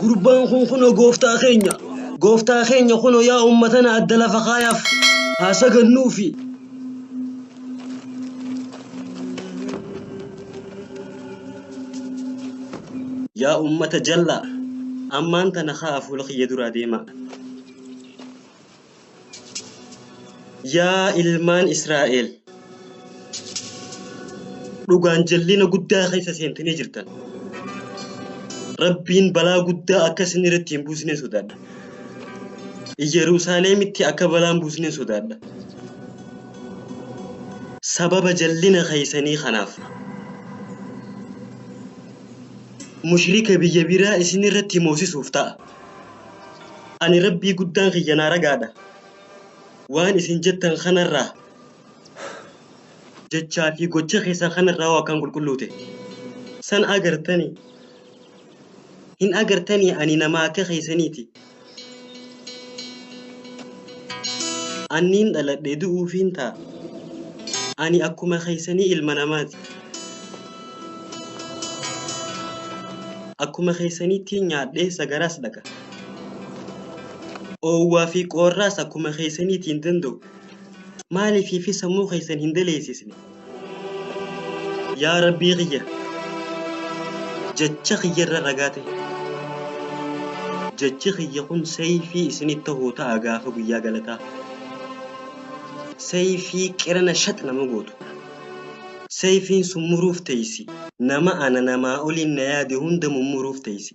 قربان خنو قوفتا خينيا خنو يا أمتنا أدل فخايف هاسق النوفي يا أمة جلّا أما أنت نخاف لخي يدرى ديما يا إلمان إسرائيل رغان جلّينا قدّا خيسا سينتني جرتان ربين بلا قدّا أكسن رتين بوسنين سوداد يروساليم اتي أكبلان بوسنين سوداد سبب جلّينا خيساني خناف مشركة بيبيرا إسني رتي موسي سوفتا أني ربي قدّان خيانا رقادا وان إسن جتان خنرا جتشا في قدشا خيسا خنرا وكان قلقلوتي سن أغرتني إن أغرتني أني نماك خيسانيتي أنين دلدو فينتا أني أكما خيساني المنامات أكما خيساني تينيا دي سغراس دكا أو وافي قراس أكما خيساني تندندو مالي في سمو خيسان هندليسيسني يا ربي غيا جتش خير رغاتي جتش خيقون سيفي سني تهوتا أغافا قيا غلطا سيفي كرنا شتنا مغوتو سيفين سمروف تيسي نما أنا نما أولي نيادي هند ممروف تيسي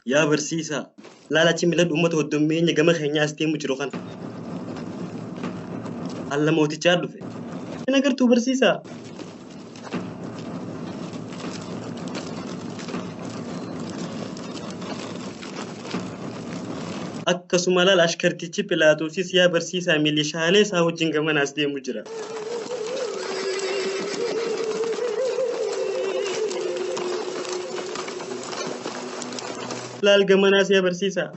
يا برسيسا لا تملد أمته الدمين يجمع خينيا استيمو جروخان الله موتي تشادو في أنا قرتو برسيسا akkasuma lal ashkartichi Pilaatosis yaa barsiisaa milishaalee isaa wajjin gamanaas deemu jira. Laal gamanaas yaa barsiisaa.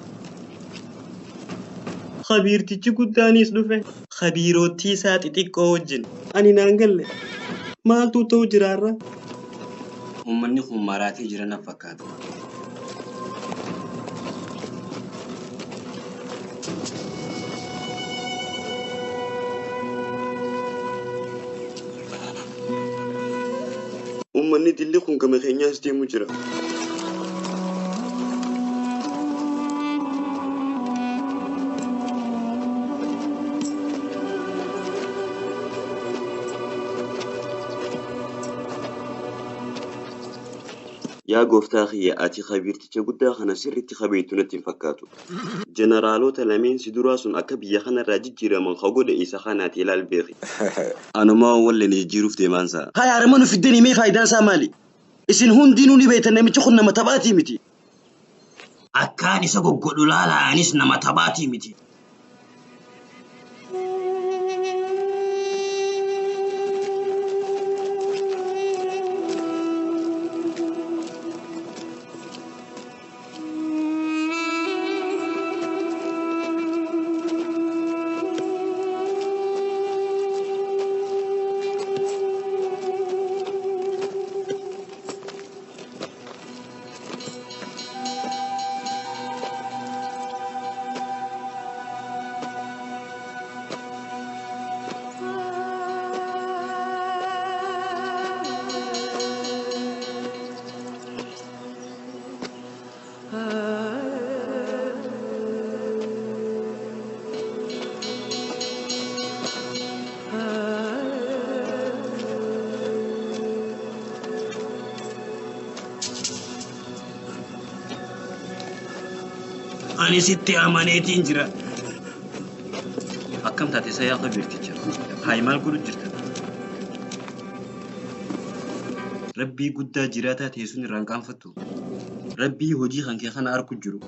Khabiirtichi guddaanis dhufe. Khabiirootii isaa xixiqqoo wajjin. Ani naan galle. Maaltu ta'u jiraarra? Uummanni kun maraatii jiran fakkaata. Uummanni dilli kun gama keenyaas deemu jira. Yaa gooftaa kiyya ati khabiirticha guddaa kana sirriitti khabeeytu natti hin fakkaatu. Jeneraalota lameen si duraa sun akka biyya kanarraa jijjiiraman godhe isa kanaati ilaal beeki. Anumaa wallee ni jijjiiruuf deemaansa. Haa yaarama nu fiddanii mee faayidaan isaa maali? Isin hundinuu ni beektan namichi kun nama taphaatii miti. Akkaan isa goggodhu laalaanis nama taphaatii miti. Ani sitti amaneetiin jira. Akkam taate isa yaa khabiirticha. Haa maal godhu jirta? Rabbii guddaa jiraataa ta'e sun irraan qaanfattu. Rabbii hojii kan kee kana arku jiru.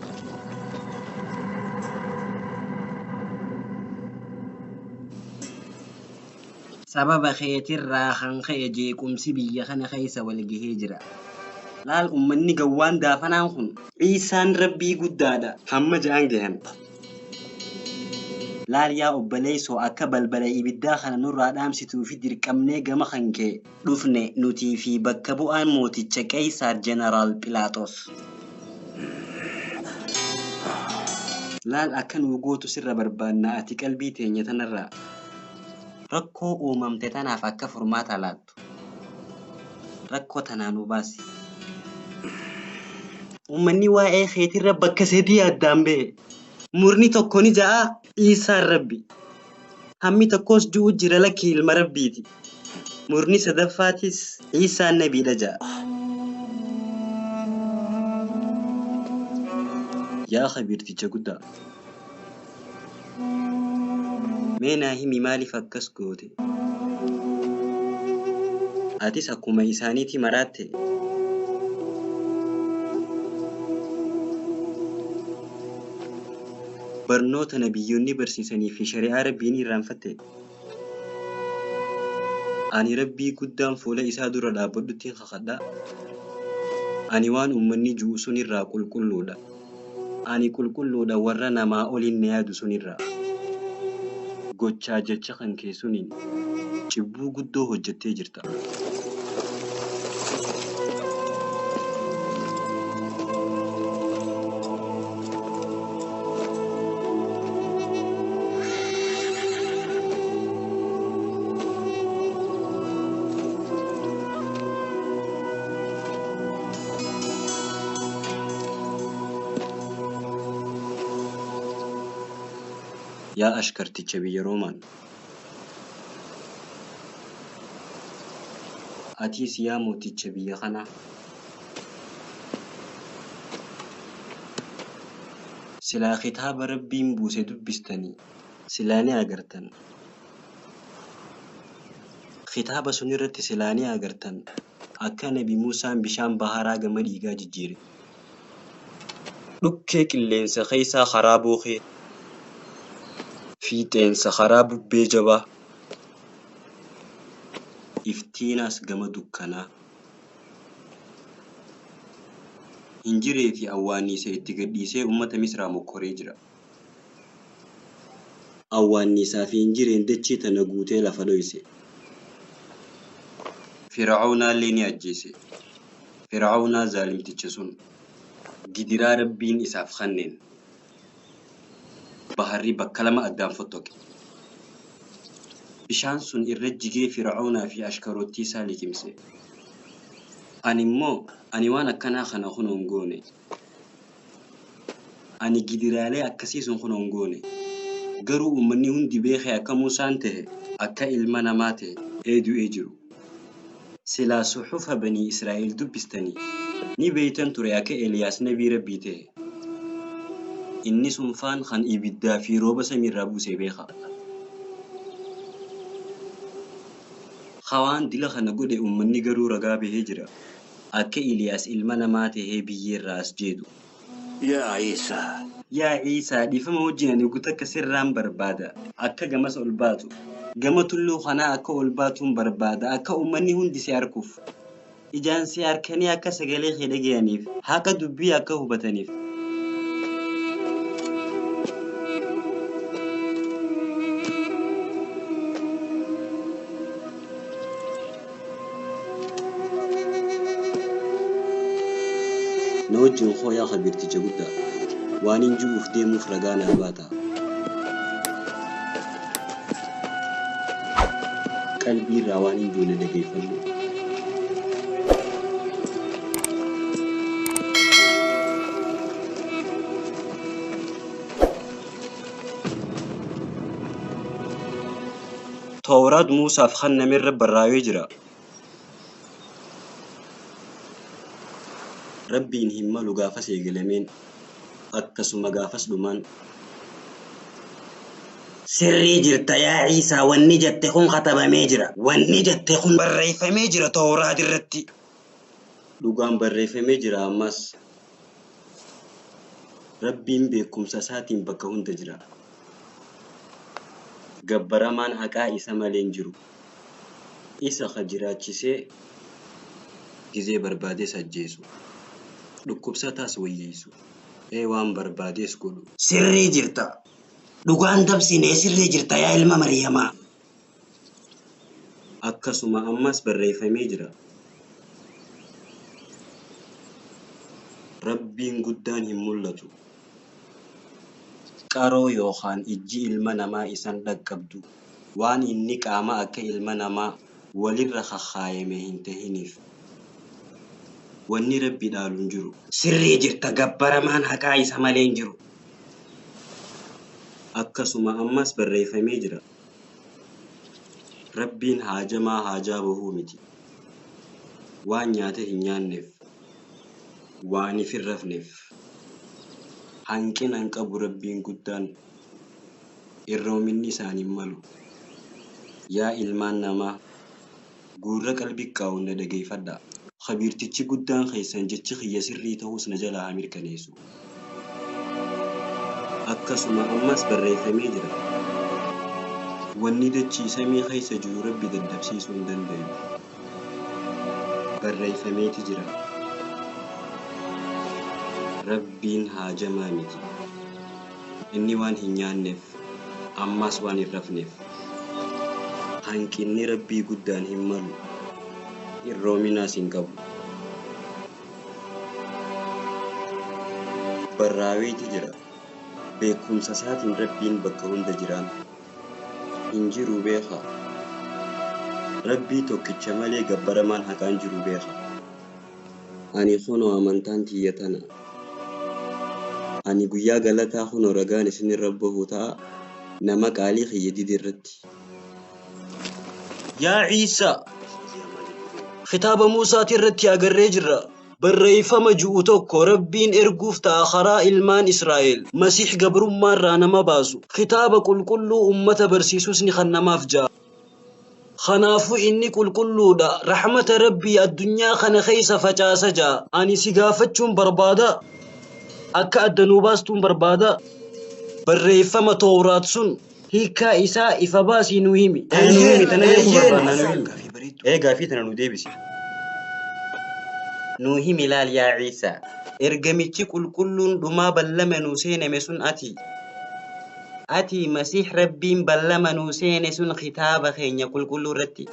Sababa keetirraa kan ka'e jeequmsi biyya kana keessa wal gahee jira. Laal uummanni gawwaan daafanaan kun Isaan Rabbii guddaadha hamma ja'an gahan. laal yaa obboleessoo akka balbala ibiddaa kana nurraa dhaamsituu fi dirqamnee gama kankee dhufne nutii fi bakka bu'aan mooticha Qeesaar Jeneraal Philaaxoos. Laal akka nu gootu sirra barbaanna ati qalbii teenya tanarraa rakkoo uumamte tanaaf akka furmaata laattu. Rakkoo tanaa nu baasi. Uummanni waa'ee keetirra bakka sadii addaan bahe. Murni tokko ni ja'a Iisaan Rabbi. Hammi tokkos du'u jira lakkii ilma Rabbiiti. Murni sadaffaatis Iisaan Nabiidha ja'a. Yaa khabiirticha guddaa. Mee naa himi maaliif akkas goote? Atis akkuma isaaniiti maraatte. Barnoota nabiyyoonni barsiisanii fi shari'aa Rabbiin irraanfatte. Ani Rabbii guddaan fuula isaa dura dhaabbadhutti kakadhaa. Ani waan uummanni ju'u sun irraa qulqulluudha. Ani qulqulluudha warra namaa oliin na yaadu sun irraa. Gochaa jecha kan keessuniin cibbuu guddoo hojjettee jirta. Yaa ashkarticha biyya Roomaan. Atis yaa mooticha biyya kanaa. Silaa kitaaba Rabbiin buuse dubbistanii silaa ni agartan. Kitaaba sun irratti silaa ni agartan akka Nabi Muusaan bishaan baharaa gama dhiigaa jijjiire. Dhukkee qilleensa keessaa karaa buukee. Fiixeensa karaa bubbee jabaa. Iftiinas gama dukkanaa. Hinjiree fi awwaannisee itti gadhiisee uummata Misraa mokkoree jira. Awwaannisaa fi hinjireen dachee tana guutee lafa dhoyse. Fir'aawnaallee ni ajjeese. Fir'aawnaa zaalimticha sun gidiraa Rabbiin isaaf kenneen. Baharri bakka lama addaan fottoqe. Bishaan sun irra jigee Fir'aawnaa fi ashkarootii isaa liqimse. Ani waan akkanaa kana kunuun goone. Ani gidiraalee akkasii sun kunuun goone. Garuu uummanni hundi beekee akka Muusaan ta'e akka ilma namaa ta'e du'ee jiru. Silaa suhufa banii Israa'el dubbistanii ni beeytan ture akka Eeliyaas nabii Rabbii ta'e. Inni sun faan kan ibiddaa fi rooba samiirraa buusee beeka. Hawaan dila kana godhe uummanni garuu ragaa bahee jira. Akka Eeliyaas ilma namaa ta'ee biyyeerraa as jeedu. Yaa Iisaa dhiifama wajjin ani guutuu akka sirraan barbaada. Akka gamas ol baatu. Gama tulluu kanaa akka ol baatuun barbaada. Akka uummanni hundi si arguuf. Ijaan si arkanii akka sagalee kee dhaga'aniif. Haqa dubbii akka hubataniif. Na wajjin koo yaa khabiirticha guddaa. Waan hin jiruuf deemuuf ragaa naa baata. Qalbii irraa waan hin joone dhageeffadhu. Tawraat Muusaaf kennamerra barraa'ee jira. Rabbiin hin malu gaafas eegalameen akkasuma gaafas dhumaan. Sirrii jirta yaa Iisaa wanni jette kun katabamee jira. Wanni jette kun barreeffamee jira Tawraat irratti. Dhugaan barreeffamee jira ammas. Rabbiin beekumsa isaatiin bakka hunda jira. Gabbaramaan haqaa isa malee hin jiru. Isa ka jiraachisee gizee barbaadees ajjeesu. Dhukkubsataas wayyeessu. Waan barbaadees godhu. Sirrii jirta. dhugaan dabsinee sirrii jirta yaa ilma Maryamaa. Akkasuma ammas barreeffamee jira. Rabbiin guddaan hin mul'atu. Qaroo yookaan ijji ilma namaa isan dhaqqabdu waan inni qaama akka ilma namaa walirra kakkaayame hin tahiniif. Wanni Rabbi dhaalu hin jiru. Sirrii jirta gabbaramaan haqaa isa malee hin jiru. Akkasuma ammas barreeffamee jira. Rabbiin haajamaa haajaa bahuu miti. Waan nyaate hin nyaanneef, waan if hin rafneef. Hanqina hin qabu Rabbiin guddaan irroominni isaan hin malu. Yaa ilmaan namaa gurra qalbii qaawun na dhageeffadhaa. Khabiirtichi guddaan keessan jechi kiyya sirrii ta'uus na jalaa mirkaneessu. Akkasuma ammas barreeffamee jira. Wanni dachii samii keessa jiru Rabbi daddabsiisuu hin danda'u. Barreeffameeti jira. Rabbiin haajamaa miti. Inni waan hin nyaanneef, ammas waan hin rafneef. Hanqinni Rabbii guddaan hin malu. Irroominaas hin qabu. Barraaweeti jira. Beekumsa isaatiin Rabbiin bakka hunda jiraan. Hin jiru beekaa. Rabbii tokkicha malee gabbaramaan haqaan jiru beekaa. Ani kunoo amantaan tiyya tana. Ani guyyaa galataa kunoo ragaan isinirra bahu ta'a. Nama qaalii kiyya didirratti. Yaa Ciisaa! Kitaaba Muusaati irratti agarree jirra. Barreeffama ji'u tokko Rabbiin erguuf ta'a karaa ilmaan Israa'el. Masiix gabrummaarraa nama baasu. Kitaaba qulqulluu ummata barsiisus ni kan namaaf ja'a. Kanaafuu inni qulqulluudha. Rahmata Rabbii addunyaa kana keessa facaasa ja'a. Ani si gaafachuun barbaada. Akka addanuu baastuun barbaada. Barreeffama Tooraat sun hiikaa isaa ifa baasii nu himi. Gaafii tana nu deebisi. Nuu himi ilaal yaa Ciisaa. Ergamichi qulqulluun dhumaa ballama nuu seename sun ati. Ati Masiix Rabbiin ballama nuu seene sun kitaaba keenya qulqulluu irratti.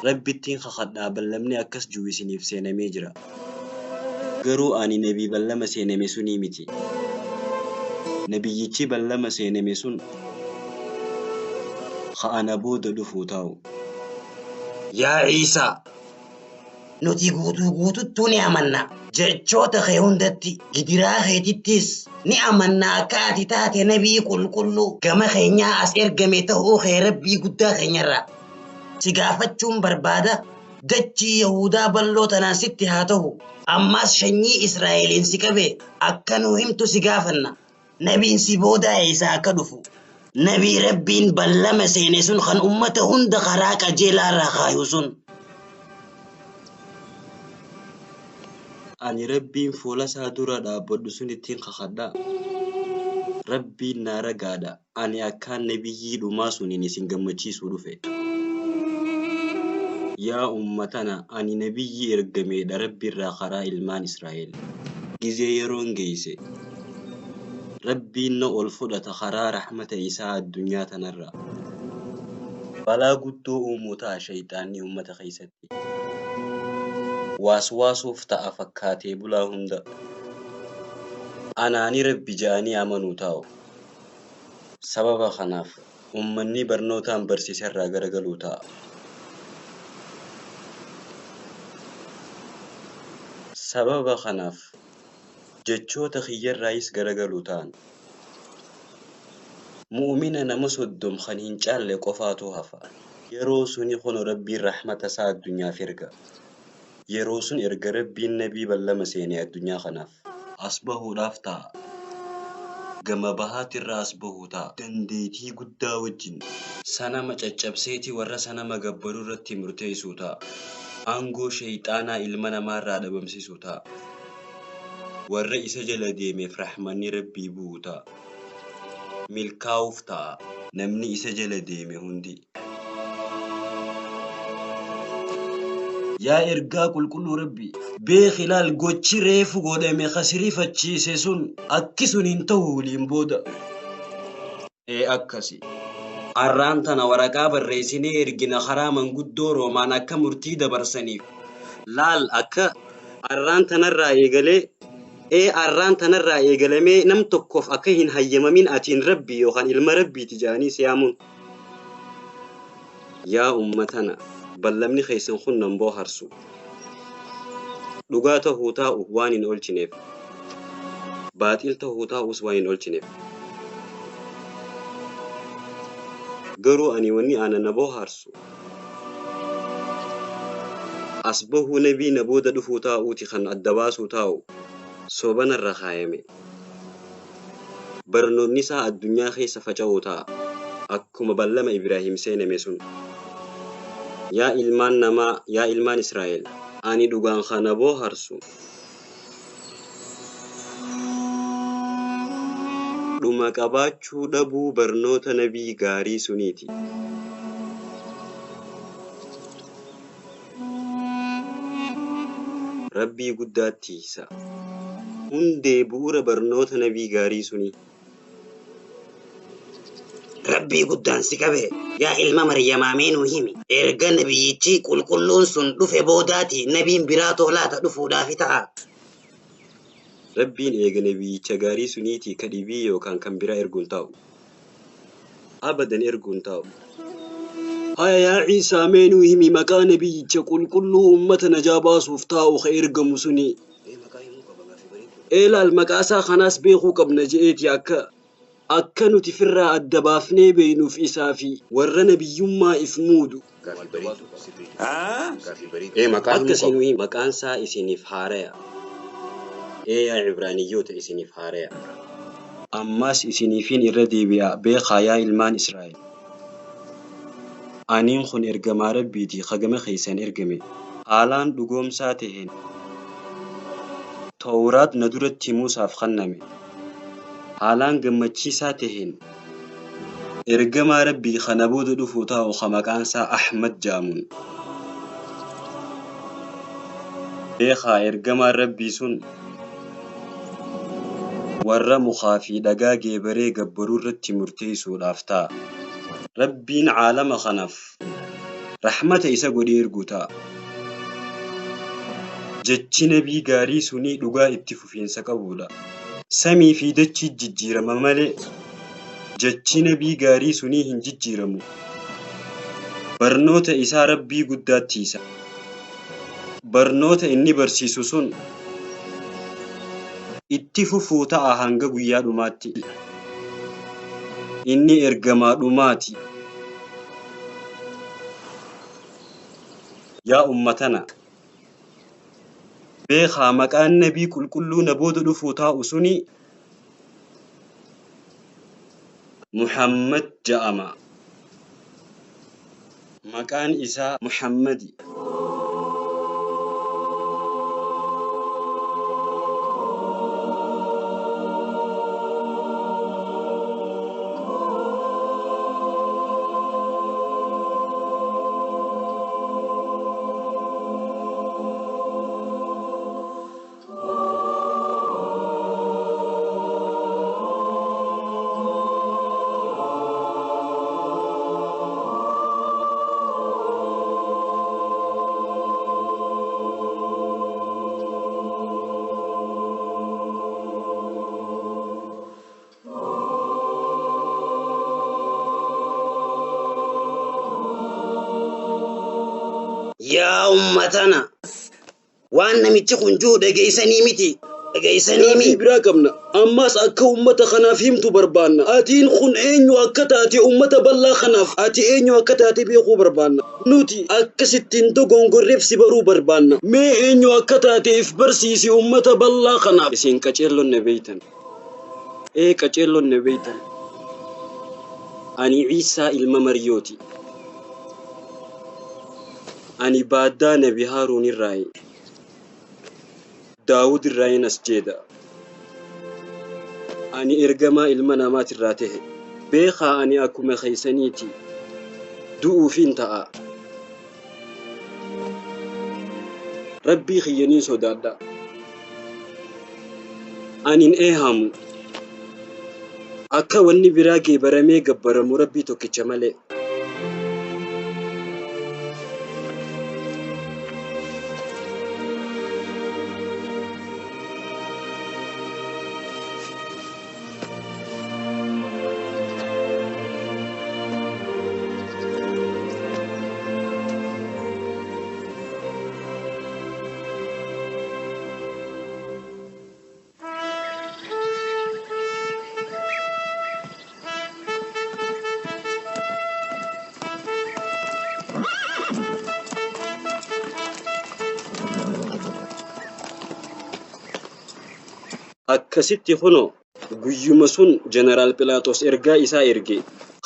Rabbittiin kakadhaa ballamni akkas jiru isiniif seenamee jira. Garuu ani nabii ballama seename sunii miti. Nabiyyichi ballama seename sun ana booda dhufuu taa'u. Yaa Ciisaa. Nuti guutuutu ni amanna. Jechoota kee hundatti gidiraa keetittis ni amanna akka ati taate nabii qulqulluu gama keenyaa as ergame ta'uu kee Rabbii guddaa keenyarraa. Si gaafachuun barbaada. Dachii Yahudaa bal'oo tanaan sitti haa ta'u. Ammas sanyii Israa'eliin si qabe akka nu himtu si gaafanna. Nabiin si booda Ciisaa akka dhufu. Nabii Rabbiin ballama seene sun kan ummata hunda karaa qajeelaarraa kaayu sun. Ani Rabbiin fuula isaa dura dhaabbadhu sun ittiin kakadhaa. Rabbiin naa ragaadha. Ani akkaan nabiyyii dhumaa suniin isin gammachiisuu dhufe. Yaa ummatana ani nabiyyii ergameedha Rabbiirraa karaa ilmaan Israa'el. Gizee yeroon geeyse. Rabbiin na ol fudhata karaa rahmata isaa addunyaa tanarraa. Balaa guddoo uumuu ta'a shayxaanni ummata keessatti. Waaswaasuuf ta'a fakkaatee bulaa hunda. Anaani Rabbi ja'anii amanuu taa'u. Sababa kanaaf ummanni barnootaan barsiisarraa garagaluu ta'a. Sababa kanaaf jechoota kiyyarraayis garagaluu ta'an. Mu'mina nama 30 kan hin caalle qofaatu hafa. Yeroo suni kun Rabbiin rahmata isaa addunyaaf erga. Yeroo sun erga Rabbiin nabii ballama seenee addunyaa kanaaf as bahuudhaaf ta'a. Gama bahaatirraa as bahuu ta'a. Dandeetii guddaa wajjin sanama caccabseetii warra sanama gabbaruu irratti murteessuu ta'a. Aangoo shayxaanaa ilma namaarraa dhabamsiisuu ta'a. Warra isa jala deemeef rahmanni Rabbii bu'uu ta'a. Milkaa'uuf ta'a namni isa jala deeme hundi. Yaa ergaa qulqulluu Rabbi beeki ilaal gochi reefu godhame kasiriifachiise sun akki sun hin ta'u waliin booda. akkasi. Arraan tana waraqaa barreessinee ergina karaa manguddoo Roomaan akka murtii dabarsaniif. Laal akka arraan tanarraa eegalamee nam tokkoof akka hin hayyamamin atiin rabbi yookaan ilma rabbiiti jedhanii siyaamuun. Yaa ummatana ballamni keessan kun nan booharsu. Dhugaa ta'uu taa'u waan hin oolchineef. Baaxil ta'uu taa'us waan hin oolchineef. Garuu ani wanni ana na booharsu. Asbahuu nabii na booda dhufuu taa'uuti kan adda baasuu taa'u. Sobanarra kaayame. Barnoonni isaa addunyaa keessa faca'uu ta'a. Akkuma ballama Ibraahim seename sun. Yaa ilmaan namaa, yaa ilmaan Israa'el, ani dhugaan kana booharsu. Dhuma qabaachuu dhabuu barnoota nabii gaarii suniiti. Rabbii guddaatti isa. Hundee bu'uura barnoota nabii gaarii sunii. Rabbii guddaan si qabe yaa ilma Maryamaa mee nuu himi. Erga nabiyyichi qulqulluun sun dhufe boodaati nabiin biraa toolaata dhufuudhaafi ta'a. Rabbiin eega nabiyyicha gaarii suniitii ka dhibii yookaan kan biraa erguun taa'u. Abadan erguun taa'u. Haya yaa Ciisaa mee nuu himi maqaa nabiyyicha qulqulluu ummata najaa baasuuf taa'u ka ergamu suni. Laal maqaa isaa kanaas beekuu qabna je'eeti akka nuti firraa adda baafnee beeynuuf isaa fi warra nabiyyummaa if muudu. Akkasiin maqaan isaa isiniif haaraya. Yaa Ibraaniyyoota isiniif haaraya. Ammas isiniifin irra deebi'a beekaa yaa ilmaan Israa'el. Aniin kun ergamaa rabbiitii hagama keessan ergame. Haalaan dhugoomsaa taheen. Tawraat na duratti Muusaaf kenname. Haalaan gammachiisaa taheen. Ergamaa rabbii kana booda dhufuu taa'u ka maqaan isaa Ahmad jaamun. Beekaa ergamaan rabbii sun warra mukaa fi dhagaa geebaree gabbaruu irratti murteessuudhaaf ta'a. Rabbiin caalama kanaaf rahmata isa godhee ergu ta'a. Jechi nabii gaarii sunii dhugaa itti fufiinsa qabudha. Samii fi dachii jijjiirama malee jechi nabii gaarii sunii hin jijjiiramu. Barnoota isaa rabbii guddaatti isa. Barnoota inni barsiisu sun itti fufuu ta'a hanga guyyaa dhumaatti. Inni ergamaa dhumaati. Yaa ummatana beekaa maqaan nabii qulqulluu na booda dhufuu taa'u suni Muhammad ja'ama. Maqaan isaa Muhammadi. Yaa ummatana waan namichi kun jiru dhageessanii miti. Dhageessanii biraa qabna. Ammas akka ummata kanaaf himtu barbaanna. Atiin kun eenyu akka taate ummata bal'aa kanaaf ati eenyu akka taate beekuu barbaanna. Nuti akkasittiin dogongorreef si baruu barbaanna. Mee eenyu akka taateef barsiisi ummata bal'aa kanaaf. Isin qaceelloon na beeytan. Qaceelloon na beeytan. Ani Ciisaa ilma Maryooti. Ani baaddaa nabi Haaruun irraayi. Daawud irraayi nas jeeda. Ani ergamaa ilma namaatirraa tahe. Beekaa ani akkuma keeysaniiti. Du'uufin ta'a. Rabbii kiyyaniin sodaadha. Anin eehamu. akka wanni biraa geebaramee gabbaramu rabbii tokkicha malee. Akkasitti kunoo guyyuma sun Jeneraal Pilaatos ergaa isaa erge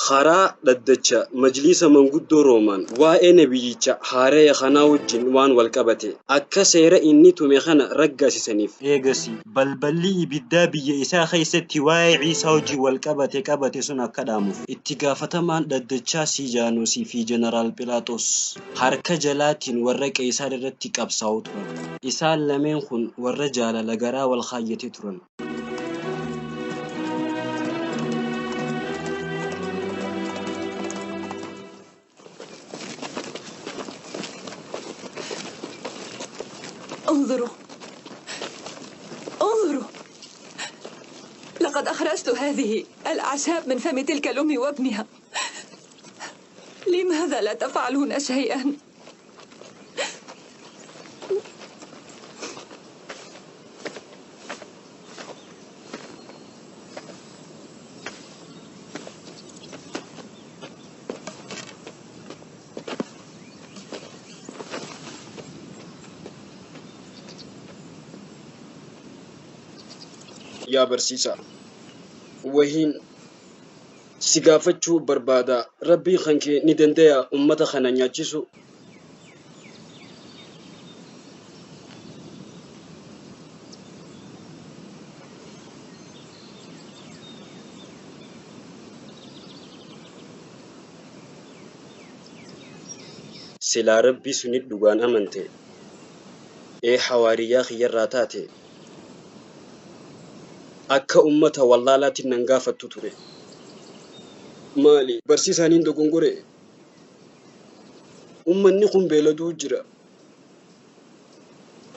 karaa dhaddacha majlisa manguddoo Roomaan waa'ee nabiyyicha haaraya kanaa wajjin waan wal qabate akka seera inni tume kana raggaasisaniif. Eegasi balballi ibiddaa biyya isaa keessatti waa'ee Ciisaa wajjin wal qabate sun akka dhaamuuf itti gaafatamaan dhaddachaa Siijaanoosii fi Jeneraal Pilaatos harka jalaatiin warra Qeesaar irratti qabsaa'u turan. Isaan lameen kun warra jaalala garaa wal kaayyate turan. انظروا لقد أخرجت هذه الأعشاب من فم تلك الأم وابنها. لماذا لا تفعلون شيئا؟ Yaa barsiisaa, wahiin si gaafachuu barbaada. Rabbii kan kee ni danda'a ummata kana nyaachisu? Silaa Rabbii sunit dhugaan amante hawaariyaa kiyyarraa taate akka ummata wallaalaatiin nan gaafattu ture. Maali barsiisaaniin dogongore? Ummanni kun beeladuu jira.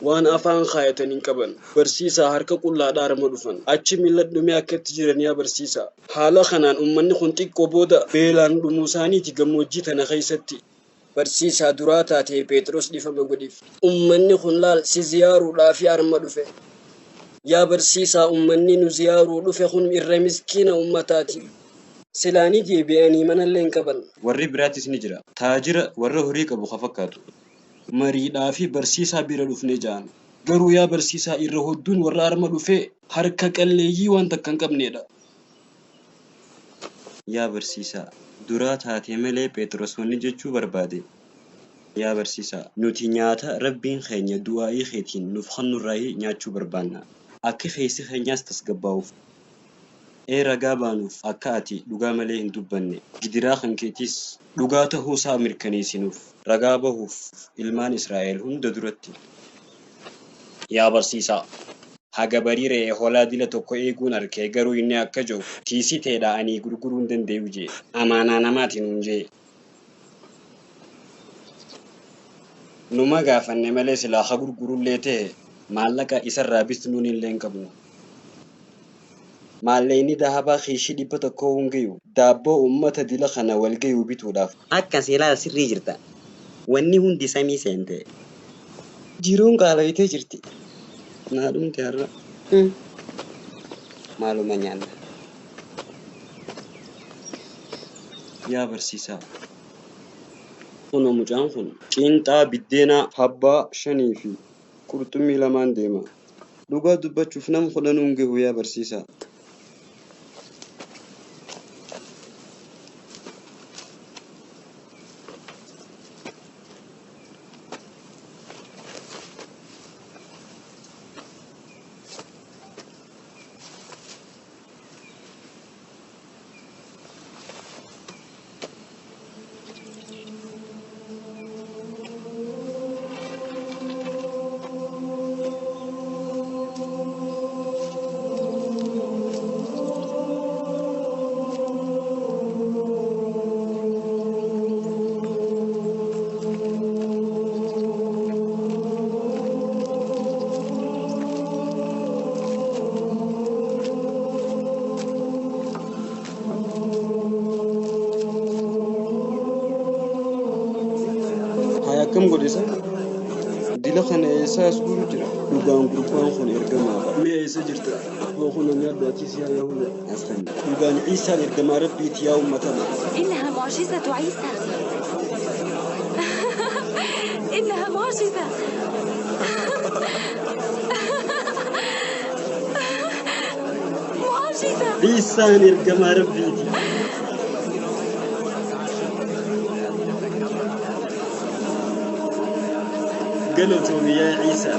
Waan afaan kaayataniin qaban barsiisaa harka qullaadhaa arma dhufan achi milladhumee akkatti jiran yaa barsiisaa. Haala kanaan ummanni kun xiqqoo booda beelaan dhumuu isaaniiti gammoojjii tana keessatti. Barsiisaa duraa taate Pheexroos dhifama godhiif. Ummanni kun laal si ziyaaruudhaaf arma dhufe. Yaa barsiisaa ummanni nu ziyaaruu dhufe kun irra miskiina ummataati. Silaanii deebi'anii manallee hin qaban. Warri biraatis ni jira. Taajira warra horii qabu ka fakkaatu. Mariidhaa fi barsiisaa bira dhufnee ja'an. Garuu yaa barsiisaa irra hodduun warra arma dhufee harka qalleeyyii waan takka hin qabneedha. Yaa barsiisaa duraa taatee malee Pheexroos wanni jechuu barbaade. Yaa barsiisaa nuti nyaata rabbiin keenya du'aa'ii keetiin nuuf kennurraa nyaachuu barbaanna. Akka keessi keenyaas tasgabbaa'uuf. Ragaa baanuuf akka ati dhugaa malee hin dubbanne gidiraa kan keetis dhugaa ta'uu isaa mirkaneessinuuf ragaa bahuuf ilmaan Israa'el hunda duratti. Yaa barsiisaa haga barii re'ee hoolaa dila tokko eeguun arkee garuu inni akka jiru tiisii teedhaa ani gurguruu hin danda'u jee amaanaa namaatiin hin jee. Numa gaafanne malee silaa haa gurgurullee ta'e maallaqa isarraa bistuun illee hin qabnu. Maallaqni dahabaa kiishii 100 hungayu daabboo ummata dila kana wal gayu bituudhaaf. Akka seelaa sirrii jirta. Wanni hundi samii seente. Jiruun qaala'itee jirti. Naadhumti har'a. Maaluma nyaanna. Yaa barsiisaa. Kunoo mucaan kun qiinxaa biddeenaa habbaa 5 fi qurxummii 2 deema. Dhugaa dubbachuuf nama 10 hungayu yaa barsiisaa. كم قول إسا دي خنا إساس قول لقان قربان خون إرجما مي سجرتا وخنا نباتي يا يهودا أسلم لقان عيسى إرجما ربي يا أمتنا إنها معجزة عيسى إنها معجزة معجزة عيسى إرجما ربي قالوا يا عيسى